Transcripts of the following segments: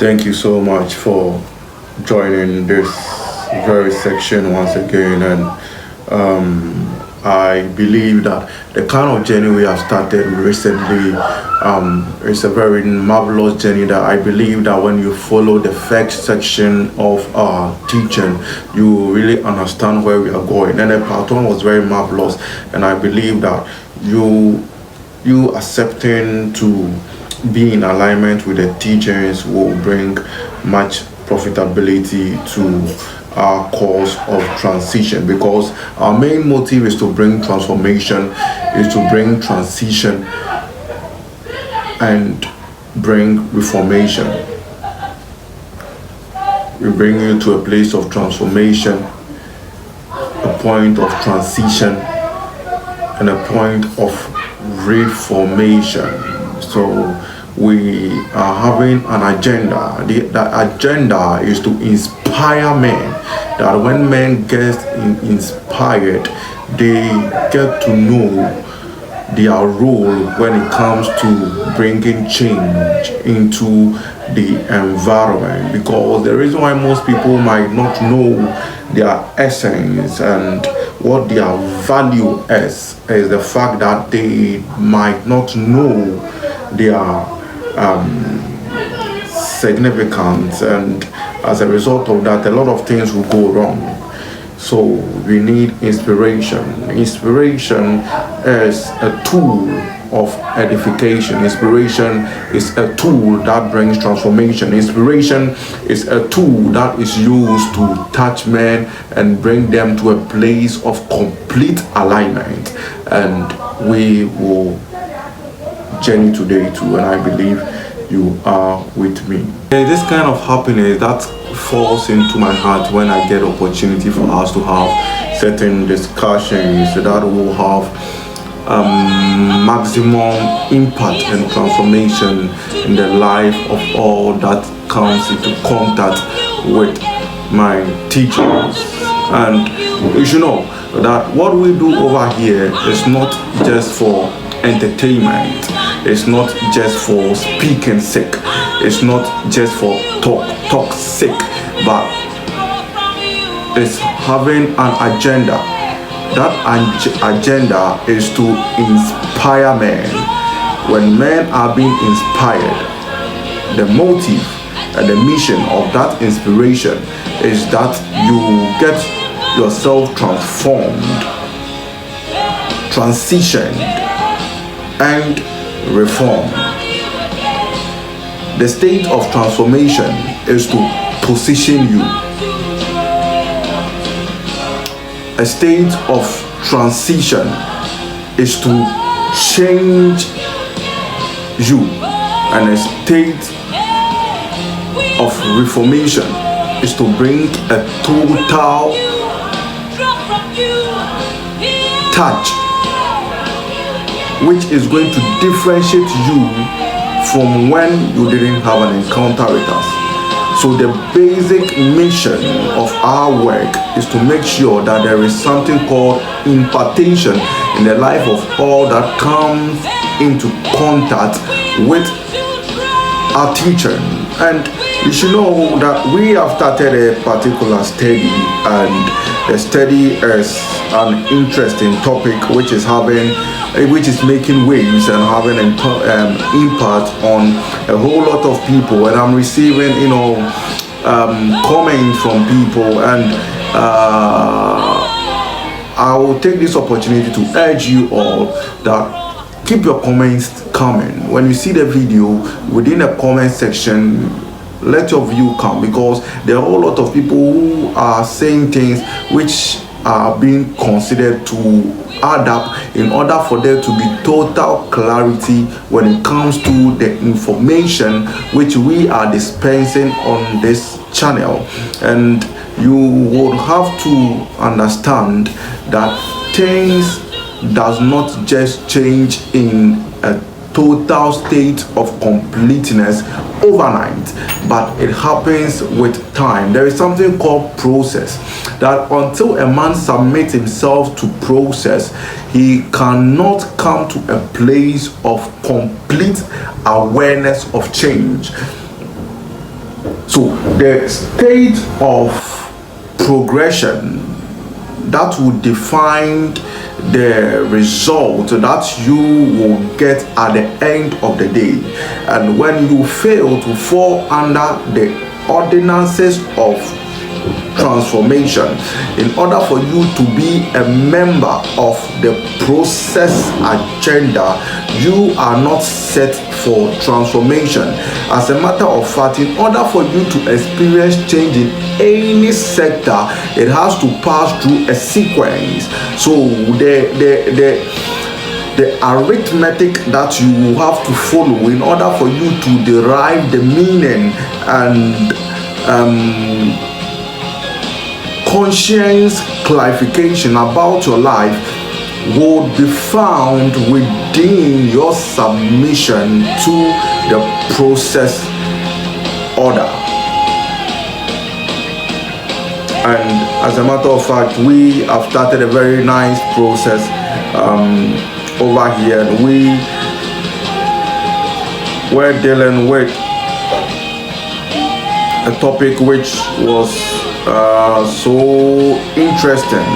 Thank you so much for joining this very section once again. And I believe that the kind of journey we have started recently is a very marvelous journey that I believe that when you follow the first section of our teaching, you really understand where we are going. And the part one was very marvelous, and I believe that you accepting to be in alignment with the teachings will bring much profitability to our course of transition, because our main motive is to bring transformation, is to bring transition and bring reformation. We bring you to a place of transformation, a point of transition, and a point of reformation. So we are having an agenda. The agenda is to inspire men, that when men get inspired, they get to know their role when it comes to bringing change into the environment. Because the reason why most people might not know their essence and what their value is the fact that they might not know their significance, and as a result of that, a lot of things will go wrong. So we need inspiration. Inspiration is a tool of edification. Inspiration is a tool that brings transformation. Inspiration is a tool that is used to touch men and bring them to a place of complete alignment. And we will journey today too, and I believe you are with me. This kind of happiness that falls into my heart when I get opportunity for us to have certain discussions that will have maximum impact and transformation in the life of all that comes into contact with my teachers. And you should know that what we do over here is not just for entertainment, it's not just for speaking sake, it's not just for talk sake, but it's having an agenda. That agenda is to inspire men. When men are being inspired, the motive and the mission of that inspiration is that you get yourself transformed, transitioned, and reformed. The state of transformation is to position you. A state of transition is to change you, and a state of reformation is to bring a total touch, which is going to differentiate you from when you didn't have an encounter with us. So the basic mission of our work is to make sure that there is something called impartation in the life of all that comes into contact with our teacher. And you should know that we have started a particular study, and the study is an interesting topic which is making waves and having an impact on a whole lot of people. And I'm receiving comments from people, and I will take this opportunity to urge you all that keep your comments coming. When you see the video, within the comment section, let your view come, because there are a whole lot of people who are saying things which are being considered to add up in order for there to be total clarity when it comes to the information which we are dispensing on this channel. And you would have to understand that things does not just change in a total state of completeness overnight, but it happens with time. There is something called process, that until a man submits himself to process, he cannot come to a place of complete awareness of change. So the state of progression that will define the result that you will get at the end of the day. And when you fail to fall under the ordinances of transformation, in order for you to be a member of the process agenda, you are not set for transformation. As a matter of fact, in order for you to experience change in any sector, it has to pass through a sequence. So the arithmetic that you will have to follow in order for you to derive the meaning and conscience clarification about your life will be found within your submission to the process order. And as a matter of fact, we have started a very nice process over here. We're dealing with a topic which was so interesting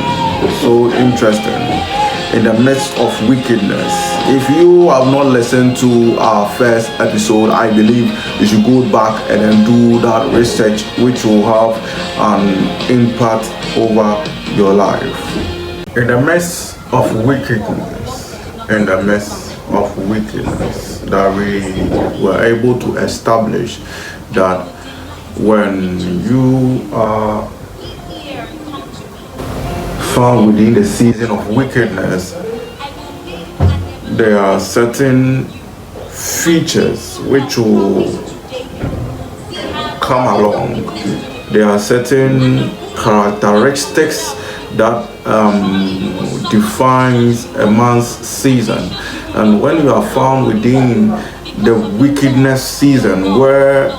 in the midst of wickedness. If you have not listened to our first episode, I believe you should go back and then do that research, which will have an impact over your life. In the midst of wickedness, that we were able to establish that when you are found within the season of wickedness, there are certain features which will come along. There are certain characteristics that defines a man's season. And when you are found within the wickedness season, where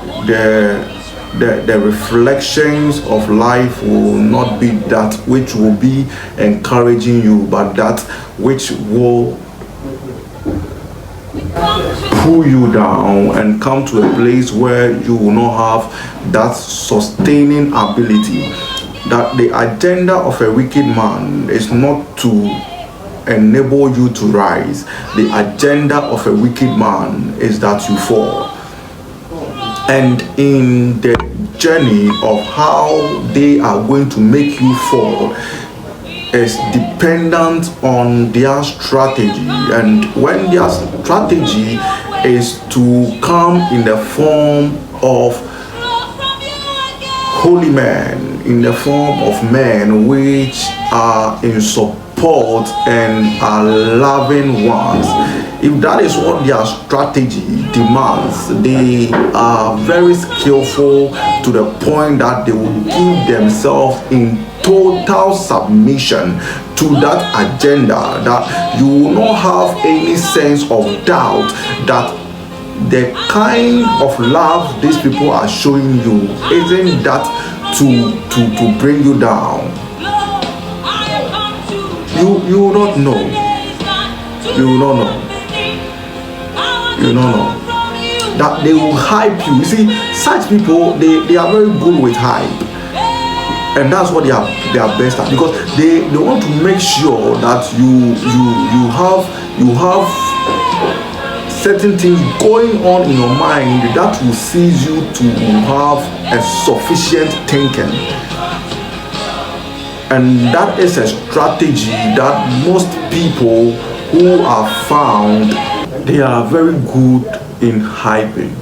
the reflections of life will not be that which will be encouraging you, but that which will pull you down and come to a place where you will not have that sustaining ability. That the agenda of a wicked man is not to enable you to rise. The agenda of a wicked man is that you fall. And in the journey of how they are going to make you fall is dependent on their strategy. And when their strategy is to come in the form of holy men, in the form of men which are in support and are loving ones, if that is what their strategy demands, they are very skillful to the point that they will give themselves in total submission to that agenda, that you will not have any sense of doubt that the kind of love these people are showing you isn't that to bring you down. You will not know. You will not know. You don't know that they will hype you. You see, such people, they are very good with hype, and that's what they are best at, because they want to make sure that you have certain things going on in your mind that will seize you to have a sufficient thinking. And that is a strategy that most people who are found, they are very good in hyping.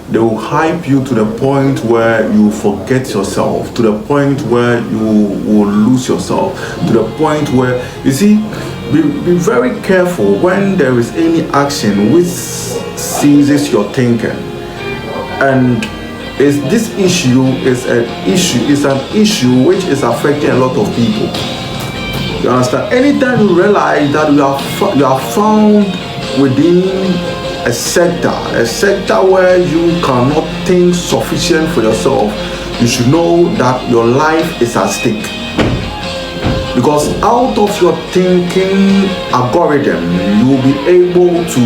They will hype you to the point where you forget yourself, to the point where you will lose yourself, to the point where, you see, be very careful when there is any action which seizes your thinking. And this issue is an issue which is affecting a lot of people. You understand? Anytime you realize that you are found within a sector where you cannot think sufficient for yourself, you should know that your life is at stake. Because out of your thinking algorithm, you will be able to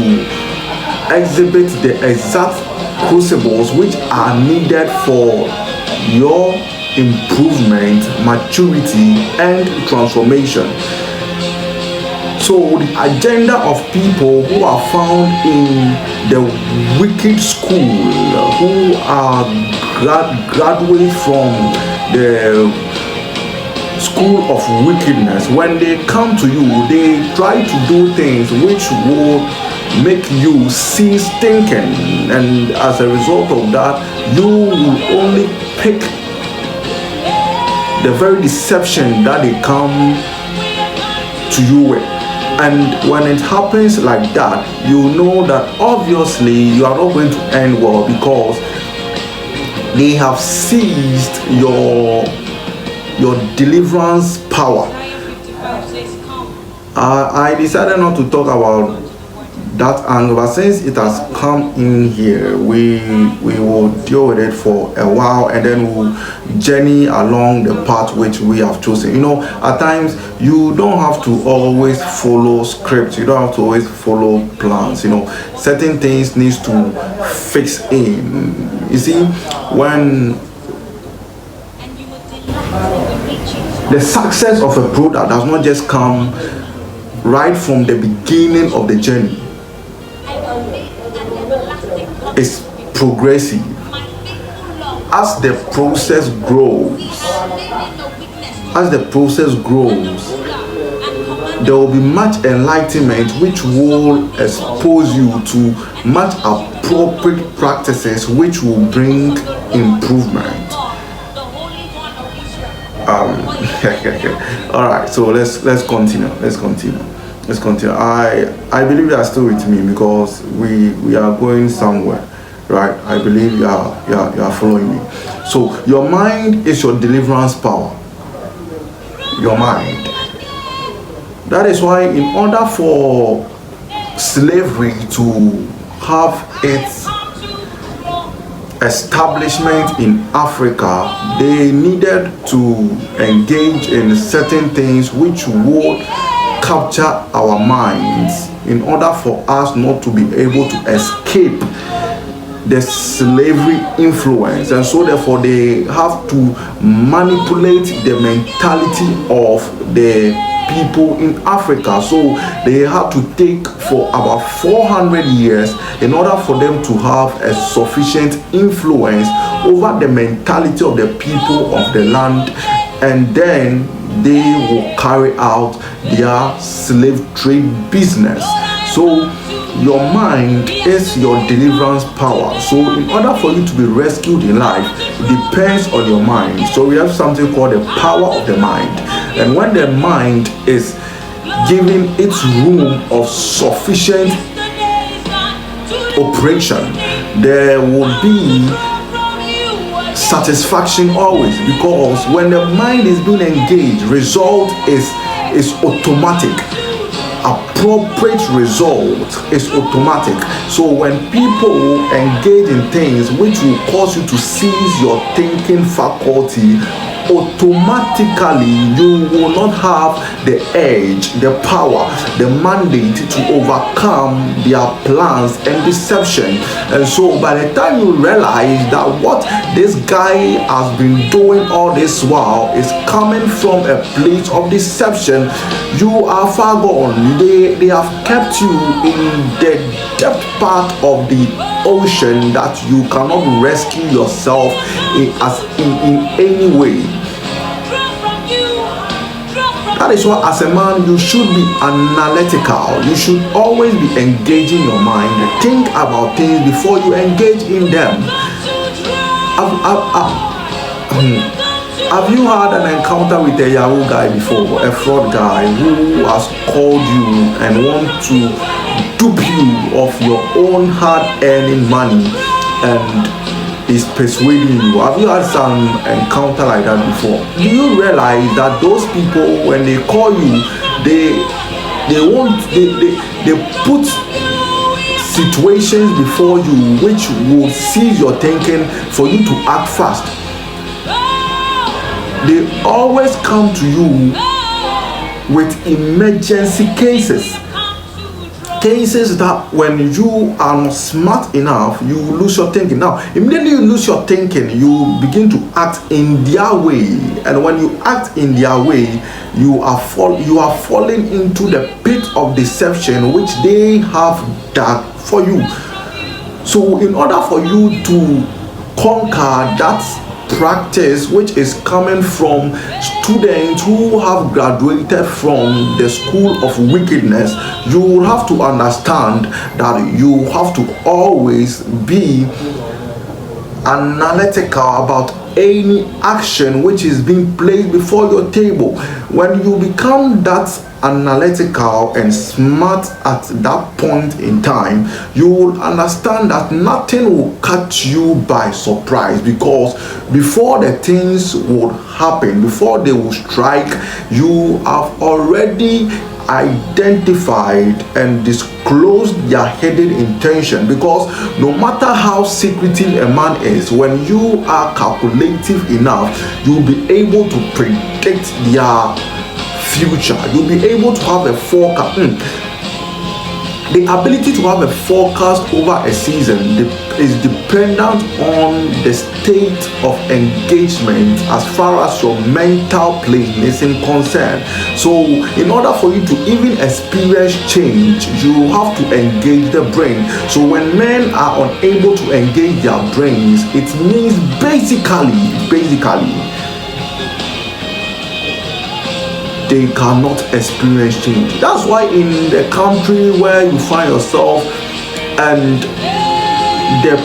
exhibit the exact crucibles which are needed for your improvement, maturity, and transformation. So the agenda of people who are found in the wicked school, who are graduates from the school of wickedness, when they come to you, they try to do things which will make you cease thinking, and as a result of that, you will only pick the very deception that they come to you with. And when it happens like that, you know that obviously you are not going to end well, because they have seized your deliverance power. I decided not to talk about that angle, but since it has come in here, we will deal with it for a while, and then we'll journey along the path which we have chosen. You know, at times you don't have to always follow scripts, you don't have to always follow plans. You know, certain things needs to fix in. You see, when the success of a product does not just come right from the beginning of the journey, it's progressive. As the process grows, there will be much enlightenment which will expose you to much appropriate practices which will bring improvement. All right, so let's continue. I believe you are still with me, because we are going somewhere, right? I believe you are following me. So your mind is your deliverance power. Your mind. That is why, in order for slavery to have its establishment in Africa, they needed to engage in certain things which would capture our minds, in order for us not to be able to escape the slavery influence. And so therefore they have to manipulate the mentality of the people in Africa. So they had to take for about 400 years in order for them to have a sufficient influence over the mentality of the people of the land, and then they will carry out their slave trade business. So your mind is your deliverance power. So in order for you to be rescued in life, it depends on your mind. So we have something called the power of the mind. And when the mind is given its room of sufficient operation, there will be satisfaction always, because when the mind is being engaged, result is automatic. Appropriate result is automatic. So when people engage in things which will cause you to seize your thinking faculty, automatically you will not have the edge, the power, the mandate to overcome their plans and deception. And so by the time you realize that what this guy has been doing all this while is coming from a place of deception, you are far gone. They have kept you in the depth part of the ocean that you cannot rescue yourself in any way. That is why, as a man, you should be analytical. You should always be engaging your mind. Think about things before you engage in them. Have you had an encounter with a Yahoo guy before, a fraud guy who has called you and want to dupe you of your own hard-earning money and is persuading you? Have you had some encounter like that before? Do you realize that those people, when they call you, they put situations before you which will seize your thinking for you to act fast? They always come to you with emergency cases cases that when you are not smart enough, you lose your thinking. Now, immediately you lose your thinking, you begin to act in their way, and when you act in their way, you are falling into the pit of deception which they have dug for you. So, in order for you to conquer that practice which is coming from students who have graduated from the school of wickedness, you will have to understand that you have to always be analytical about any action which is being placed before your table. When you become that analytical and smart at that point in time, you will understand that nothing will catch you by surprise, because before the things would happen, before they will strike, you have already identified and disclosed their hidden intention. Because no matter how secretive a man is, when you are calculative enough, you'll be able to predict their future. You'll be able to have a forecast. The ability to have a forecast over a season is dependent on the state of engagement as far as your mental plane is concerned. So in order for you to even experience change, you have to engage the brain. So when men are unable to engage their brains, it means basically they cannot experience change. That's why in the country where you find yourself and the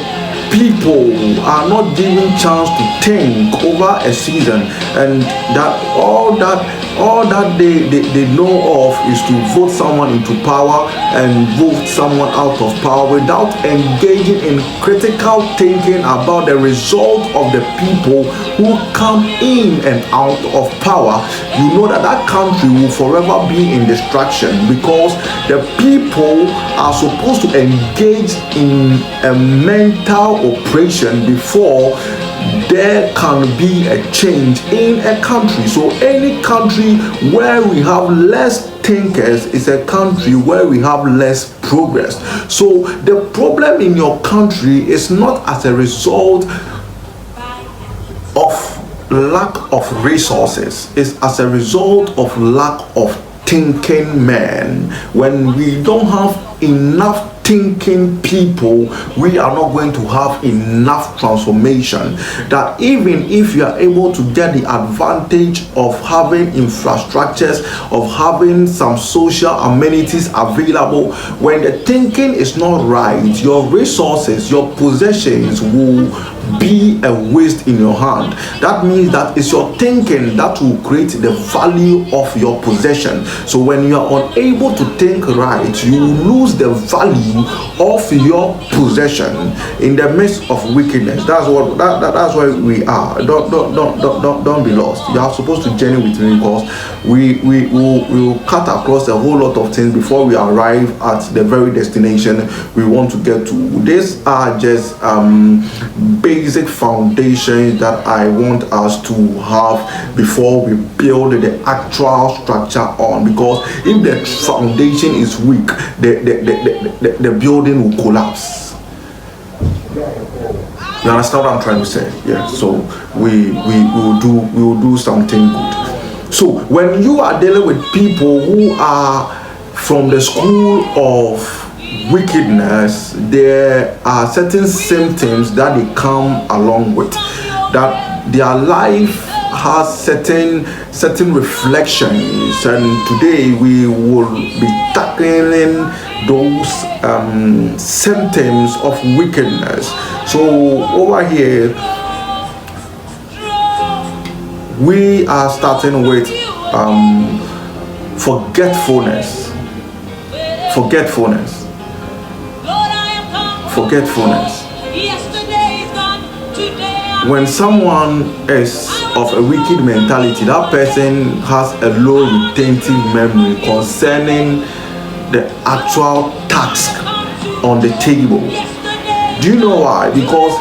people are not given chance to think over a season, and that all that they know of is to vote someone into power and vote someone out of power without engaging in critical thinking about the result of the people who come in and out of power. You know that country will forever be in destruction, because the people are supposed to engage in a mental operation before there can be a change in a country. So any country where we have less thinkers is a country where we have less progress. So the problem in your country is not as a result of lack of resources, it's as a result of lack of thinking men. When we don't have enough thinking people, we are not going to have enough transformation. That even if you are able to get the advantage of having infrastructures, of having some social amenities available, when the thinking is not right, your resources, your possessions will be a waste in your hand. That means that it's your thinking that will create the value of your possession. So when you are unable to think right, you lose the value of your possession in the midst of wickedness. That's where we are. Don't be lost. You are supposed to journey with me, because we will cut across a whole lot of things before we arrive at the very destination we want to get to. These are just basic foundations that I want us to have before we build the actual structure on, because if the foundation is weak, the building will collapse. You understand what I'm trying to say? Yeah. So we will do something good. So when you are dealing with people who are from the school of wickedness, there are certain symptoms that they come along with, that their life has certain reflections, and today we will be tackling those symptoms of wickedness. So over here we are starting with forgetfulness. When someone is of a wicked mentality, that person has a low retentive memory concerning the actual task on the table. Do you know why? Because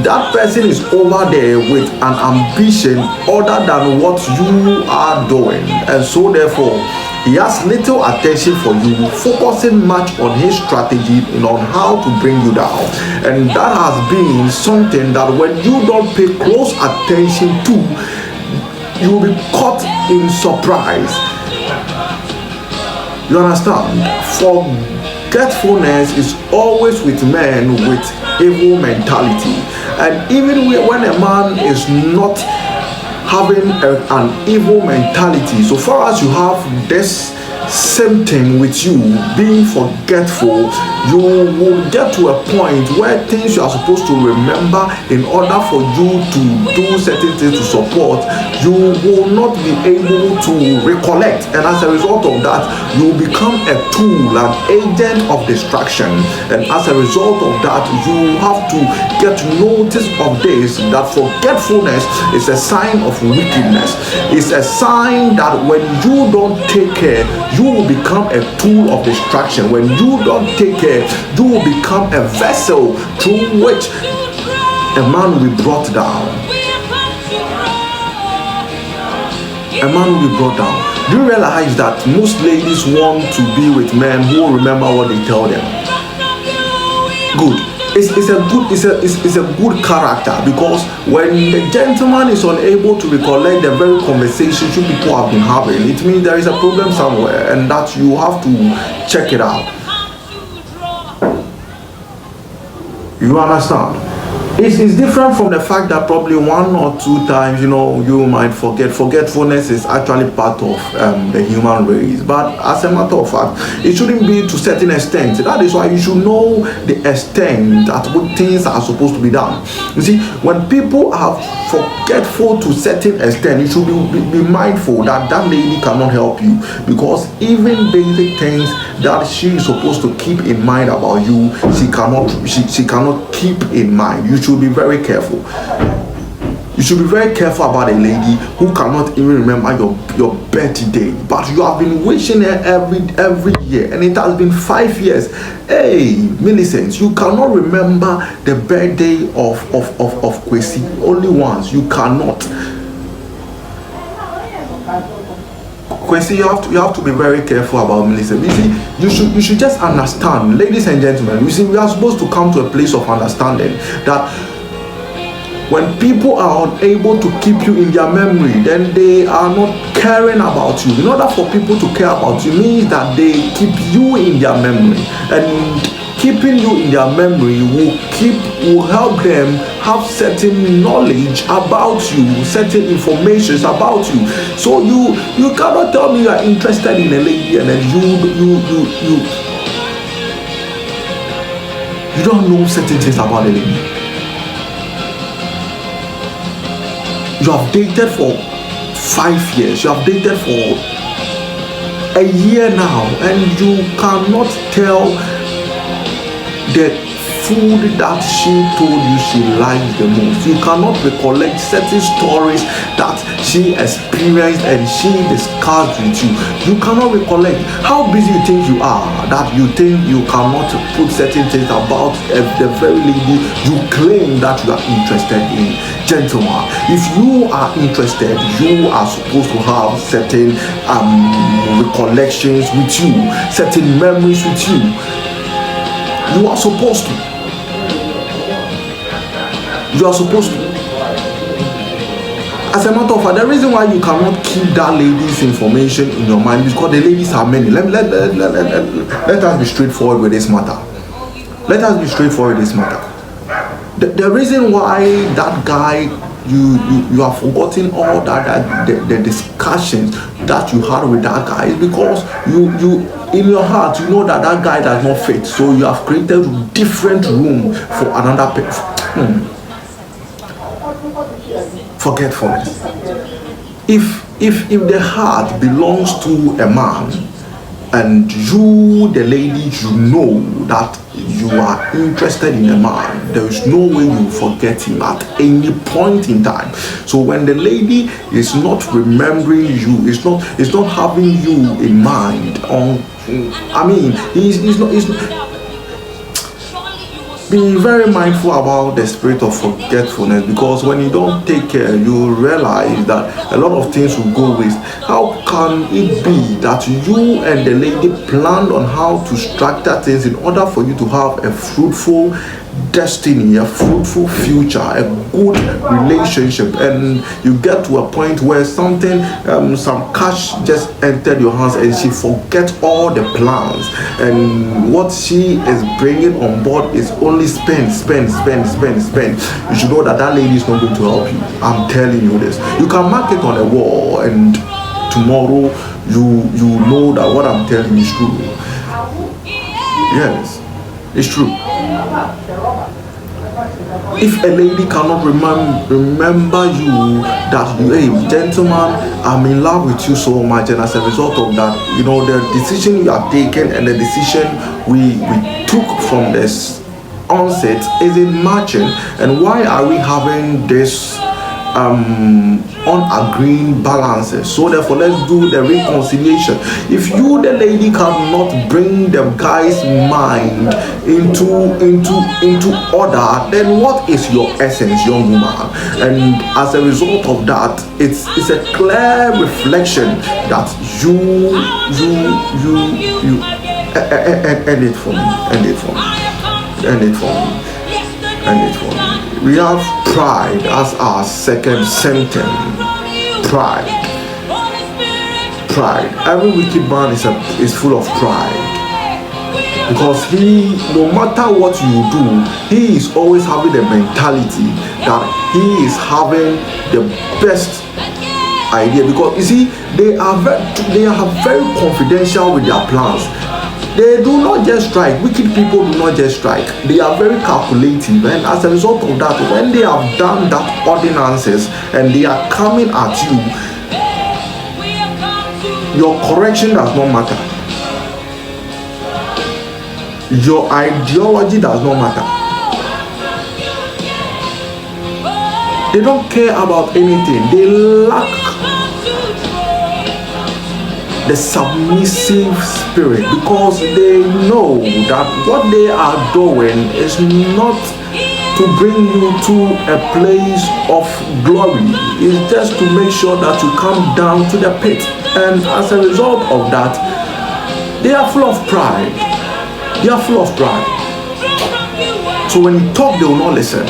that person is over there with an ambition other than what you are doing, and so therefore he has little attention for you, focusing much on his strategy and on how to bring you down. And that has been something that when you don't pay close attention to, you will be caught in surprise. You understand? Forgetfulness is always with men with evil mentality. And even when a man is not having an evil mentality, so far as you have this symptom with you, being forgetful, you will get to a point where things you are supposed to remember in order for you to do certain things to support, you will not be able to recollect, and as a result of that, you will become a tool, an agent of distraction. And as a result of that, you have to get notice of this, that forgetfulness is a sign of wickedness. It's a sign that when you don't take care, you will become a tool of distraction. When you don't take care, you will become a vessel through which a man will be brought down. A man will be brought down. Do you realize that most ladies want to be with men who remember what they tell them? Good. It's a good character, because when the gentleman is unable to recollect the very conversations you people have been having, it means there is a problem somewhere, and that you have to check it out. You understand? It's different from the fact that probably one or two times, you might forget. Forgetfulness is actually part of the human race. But as a matter of fact, it shouldn't be to a certain extent. That is why you should know the extent at which things are supposed to be done. You see, when people are forgetful to a certain extent, you should be mindful that that lady cannot help you, because even basic things that she is supposed to keep in mind about you, she cannot keep in mind. You should be very careful. You should be very careful about a lady who cannot even remember your birthday, but you have been wishing her every year, and it has been 5 years. Hey, Millicent, you cannot remember the birthday of Kwesi only once. You cannot. Kwesi, you have to be very careful about Millicent. You see, you should just understand, ladies and gentlemen. You see, we are supposed to come to a place of understanding that when people are unable to keep you in their memory, then they are not caring about you. In order for people to care about you means that they keep you in their memory, and keeping you in their memory will help them have certain knowledge about you, certain information about you. So you cannot tell me you are interested in a lady and then you don't know certain things about a lady. You have dated for 5 years, you have dated for a year now, and you cannot tell the food that she told you she likes the most. You cannot recollect certain stories that she experienced and she discussed with you. You cannot recollect. How busy you think you are that you think you cannot put certain things about the very lady you claim that you are interested in. Gentlemen, if you are interested, you are supposed to have certain recollections with you, certain memories with you. You are supposed to. You are supposed to. As a matter of fact, the reason why you cannot keep that lady's information in your mind is because the ladies are many. Let us be straightforward with this matter. Let us be straightforward with this matter. The reason why that guy, you have forgotten all that the discussions that you had with that guy is because you in your heart you know that guy does not fit, so you have created different room for another person. Forgetfulness. If the heart belongs to a man, and you, the lady, you know that you are interested in a man, there is no way you forget him at any point in time. So when the lady is not remembering you, is not having you in mind, he's not Be very mindful about the spirit of forgetfulness, because when you don't take care, you realize that a lot of things will go waste. How can it be that you and the lady planned on how to structure things in order for you to have a fruitful destiny, a fruitful future, a good relationship, and you get to a point where something, some cash just entered your hands and she forgets all the plans, and what she is bringing on board is only spend. You should know that that lady is not going to help you. I'm telling you this. You can mark it on a wall, and tomorrow you know that what I'm telling you is true. Yes, it's true. If a lady cannot remember you, that you, hey gentleman, I'm in love with you so much, and as a result of that, you know, the decision you have taken and the decision we took from this onset isn't matching, and why are we having this unagreeing balances? So therefore, let's do the reconciliation. If you, the lady, cannot bring the guy's mind into order, then what is your essence, young woman? And as a result of that, it's a clear reflection that you end it for me. We have pride as our second symptom. Pride. Every wicked man is full of pride, because he, no matter what you do, he is always having the mentality that he is having the best idea. Because you see, they are very confidential with their plans. They do not just strike. Wicked people do not just strike. They are very calculative, and as a result of that, when they have done that ordinances and they are coming at you, your correction does not matter. Your ideology does not matter. They don't care about anything. They lack the submissive spirit, because they know that what they are doing is not to bring you to a place of glory. It's just to make sure that you come down to the pit, and as a result of that, they are full of pride. So when you talk, they will not listen.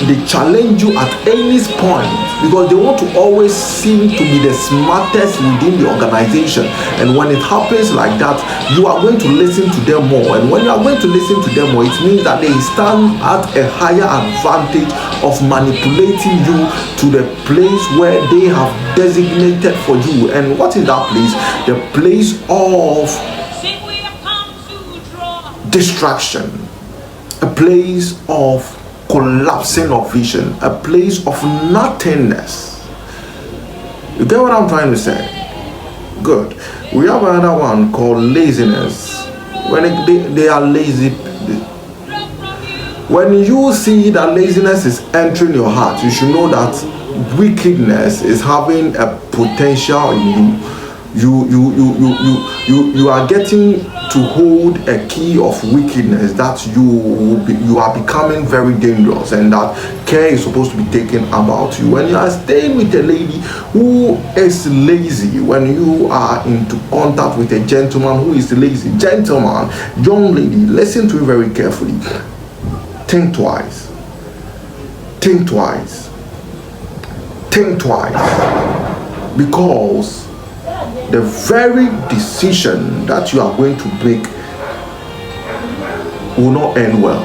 They challenge you at any point, because they want to always seem to be the smartest within the organization. And when it happens like that, you are going to listen to them more. And when you are going to listen to them more, it means that they stand at a higher advantage of manipulating you to the place where they have designated for you. And what is that place? The place of distraction, a place of collapsing of vision, a place of nothingness. You get what I'm trying to say? Good. We have another one called laziness. When they are lazy, when you see that laziness is entering your heart, you should know that wickedness is having a potential in you. You are getting to hold a key of wickedness, that you are becoming very dangerous, and that care is supposed to be taken about you. When you are staying with a lady who is lazy, when you are into contact with a gentleman who is lazy, gentleman, young lady, listen to it very carefully. Think twice, because the very decision that you are going to make will not end well.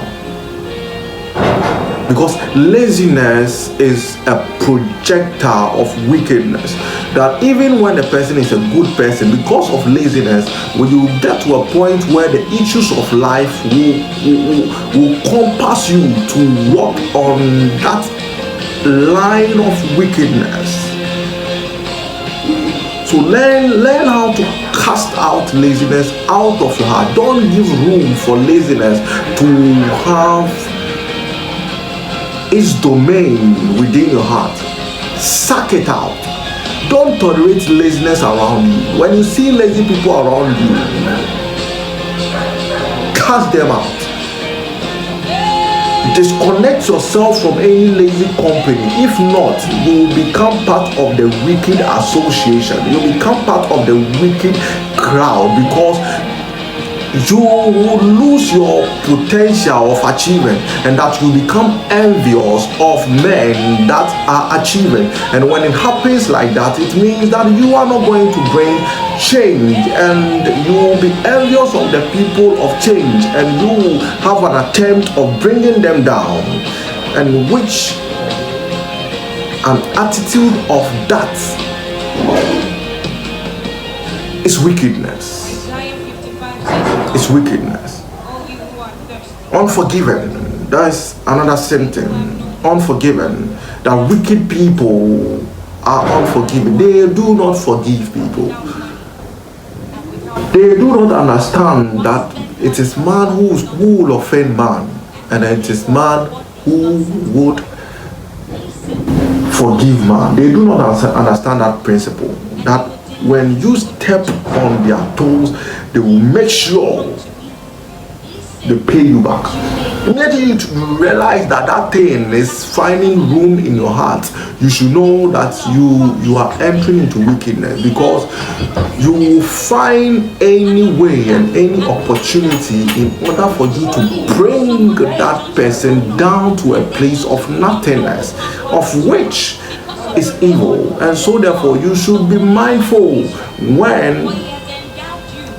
Because laziness is a projector of wickedness, that even when a person is a good person, because of laziness, when you get to a point where the issues of life will compass you to walk on that line of wickedness. So learn how to cast out laziness out of your heart. Don't give room for laziness to have its domain within your heart. Suck it out. Don't tolerate laziness around you. When you see lazy people around you, cast them out. Disconnect yourself from any lazy company. If not, you will become part of the wicked association. You will become part of the wicked crowd, because you will lose your potential of achievement, and that you become envious of men that are achieving. And when it happens like that, it means that you are not going to bring change, and you will be envious of the people of change, and you will have an attempt of bringing them down, and which an attitude of that is wickedness. It's wickedness. Unforgiven, that's another symptom. Unforgiven, that wicked people are unforgiving. They do not forgive people. They do not understand that it is man who will offend man, and it is man who would forgive man. They do not understand that principle, that when you step on their toes, they will make sure they pay you back. Immediately you realize that that thing is finding room in your heart, you should know that you are entering into wickedness, because you will find any way and any opportunity in order for you to bring that person down to a place of nothingness, of which is evil. And so therefore you should be mindful when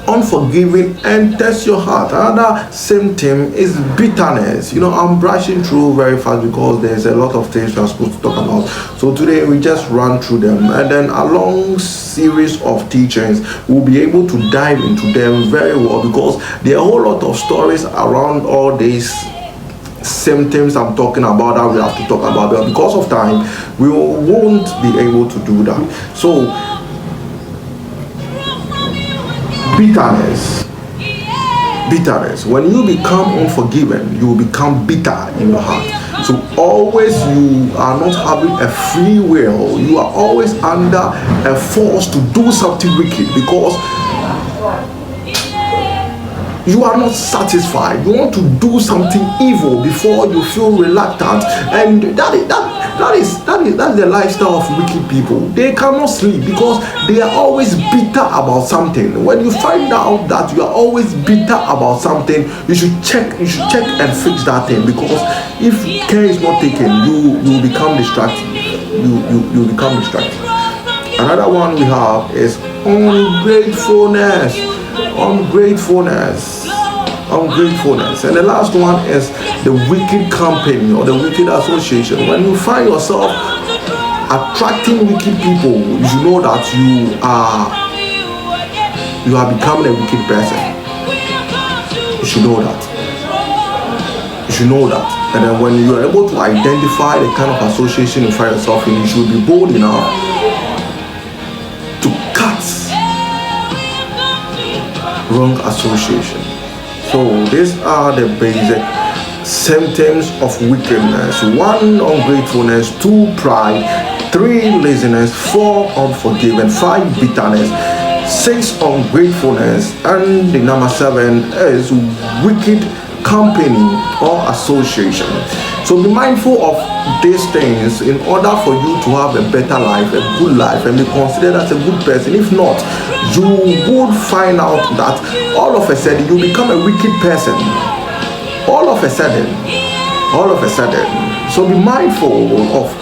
unforgiving enters your heart. Another symptom is bitterness. I'm brushing through very fast because there's a lot of things we are supposed to talk about. So today we just run through them, and then a long series of teachings we'll be able to dive into them very well, because there are a whole lot of stories around all these symptoms I'm talking about that we have to talk about, but because of time we won't be able to do that. So bitterness. When you become unforgiven, you will become bitter in your heart. So always you are not having a free will. You are always under a force to do something wicked, because you are not satisfied. You want to do something evil before you feel reluctant, and that is the lifestyle of wicked people. They cannot sleep because they are always bitter about something. When you find out that you are always bitter about something, you should check and fix that thing, because if care is not taken, you become distracted. You become distracted. Another one we have is ungratefulness. And the last one is the wicked company or the wicked association. When you find yourself attracting wicked people, you should know that you are becoming a wicked person. You should know that. And then when you are able to identify the kind of association you find yourself in, you should be bold enough to cut wrong association. So these are the basic symptoms of wickedness. 1, ungratefulness. 2, pride. 3, laziness. 4, unforgiven. 5, bitterness. 6, ungratefulness. And the number 7 is wicked company or association. So be mindful of these things in order for you to have a better life, a good life, and be considered as a good person. If not, you would find out that all of a sudden you become a wicked person. All of a sudden. So be mindful of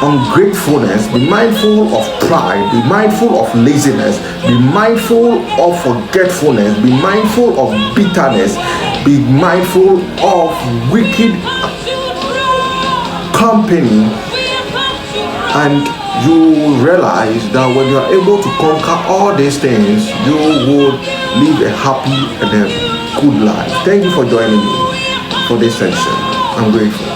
ungratefulness, be mindful of pride, be mindful of laziness, be mindful of forgetfulness, be mindful of bitterness, be mindful of wicked company, and you realize that when you are able to conquer all these things, you would live a happy and a good life. Thank you for joining me for this section. I'm grateful.